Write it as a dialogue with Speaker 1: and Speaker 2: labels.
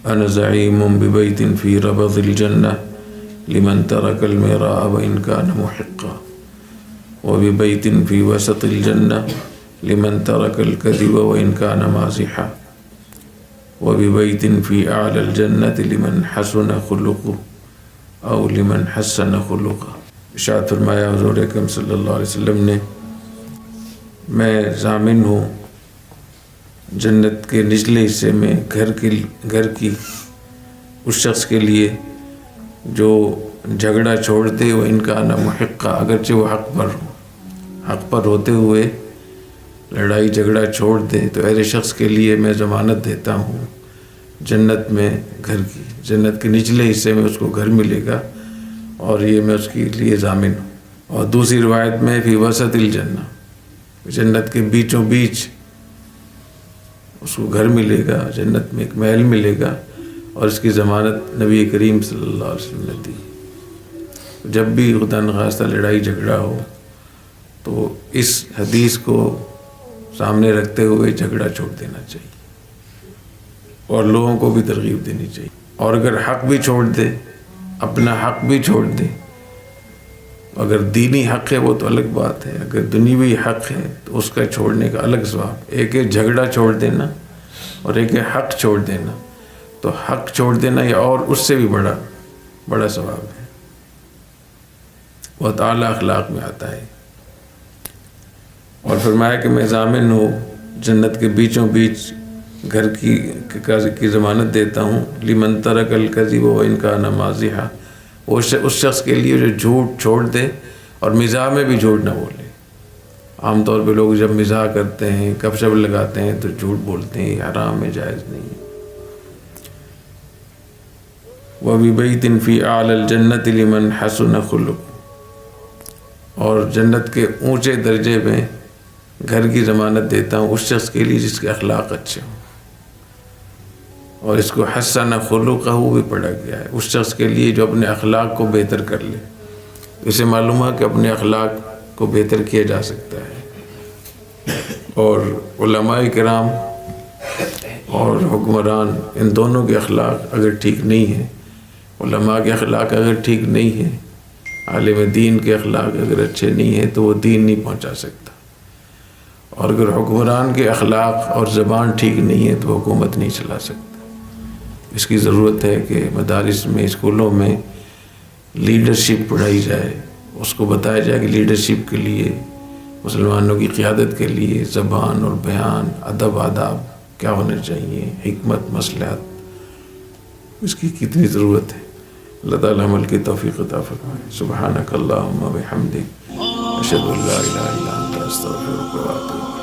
Speaker 1: أنا زعيم ببيت في ربض الجنة لمن ترك المراء وإن كان محقا، وببيت في وسط الجنة لمن ترك الكذب وإن كان مازحا، وببيت في أعلى الجنة لمن حسن خلقه أو لمن حسن خلقه۔ ارشاد فرمایا حضور اکرم صلی اللہ علیہ وسلم نے، میں ضامن ہوں جنت کے نچلے حصے میں گھر کی اس شخص کے لیے جو جھگڑا چھوڑ دے، وہ ان کا نہ محقہ، اگرچہ وہ حق پر ہوتے ہوئے لڑائی جھگڑا چھوڑ دے، تو ایسے شخص کے لیے میں ضمانت دیتا ہوں جنت میں گھر کی، جنت کے نچلے حصے میں اس کو گھر ملے گا، اور یہ میں اس کے لیے ضامن ہوں۔ اور دوسری روایت میں فی وسط الجنہ، جنت کے بیچوں بیچ اس کو گھر ملے گا، جنت میں ایک محل ملے گا، اور اس کی ضمانت نبی کریم صلی اللہ علیہ وسلم نے دی۔ جب بھی خدا نخواستہ لڑائی جھگڑا ہو تو اس حدیث کو سامنے رکھتے ہوئے جھگڑا چھوڑ دینا چاہیے، اور لوگوں کو بھی ترغیب دینی چاہیے۔ اور اگر حق بھی چھوڑ دے، اپنا حق بھی چھوڑ دے، اگر دینی حق ہے وہ تو الگ بات ہے، اگر دنیوی حق ہے تو اس کا چھوڑنے کا الگ ثواب۔ ایک ہے جھگڑا چھوڑ دینا اور ایک ہے حق چھوڑ دینا، تو حق چھوڑ دینا یہ اور اس سے بھی بڑا ثواب ہے، بہت اعلیٰ اخلاق میں آتا ہے۔ اور فرمایا کہ میں ضامن ہوں جنت کے بیچوں بیچ گھر کی ضمانت دیتا ہوں، لمن ترک الکذب وان کان مازحا، اس شخص کے لیے جو جھوٹ چھوڑ دے اور مزاح میں بھی جھوٹ نہ بولے۔ عام طور پہ لوگ جب مزاح کرتے ہیں، گپ شپ لگاتے ہیں تو جھوٹ بولتے ہیں، یہ حرام ہے، جائز نہیں ہے۔ وَبِبَيْتٍ فِي أَعْلَى الْجَنَّةِ لِمَنْ حَسُنَ خُلُقُهُ، اور جنت کے اونچے درجے میں گھر کی ضمانت دیتا ہوں اس شخص کے لیے جس کے اخلاق اچھے ہوں، اور اس کو حسن خلقہ بھی پڑھا گیا ہے، اس شخص کے لیے جو اپنے اخلاق کو بہتر کر لے۔ اسے معلوم ہے کہ اپنے اخلاق کو بہتر کیا جا سکتا ہے، اور علماء کرام اور حکمران ان دونوں کے اخلاق اگر ٹھیک نہیں ہیں، علماء کے اخلاق اگر ٹھیک نہیں ہیں، عالم دین کے اخلاق اگر اچھے نہیں ہیں تو وہ دین نہیں پہنچا سکتا، اور اگر حکمران کے اخلاق اور زبان ٹھیک نہیں ہے تو حکومت نہیں چلا سکتا۔ اس کی ضرورت ہے کہ مدارس میں، اسکولوں میں لیڈرشپ پڑھائی جائے، اس کو بتایا جائے کہ لیڈرشپ کے لیے، مسلمانوں کی قیادت کے لیے زبان اور بیان، ادب آداب کیا ہونے چاہیے، حکمت، مصلحت، اس کی کتنی ضرورت ہے۔ اللہ تعالیٰ عمل کی توفیق عطا فرمائے۔ سبحانک اللہم و بحمدک، اشہد ان لا الہ الا انت، استغفرک و اتوب الیک۔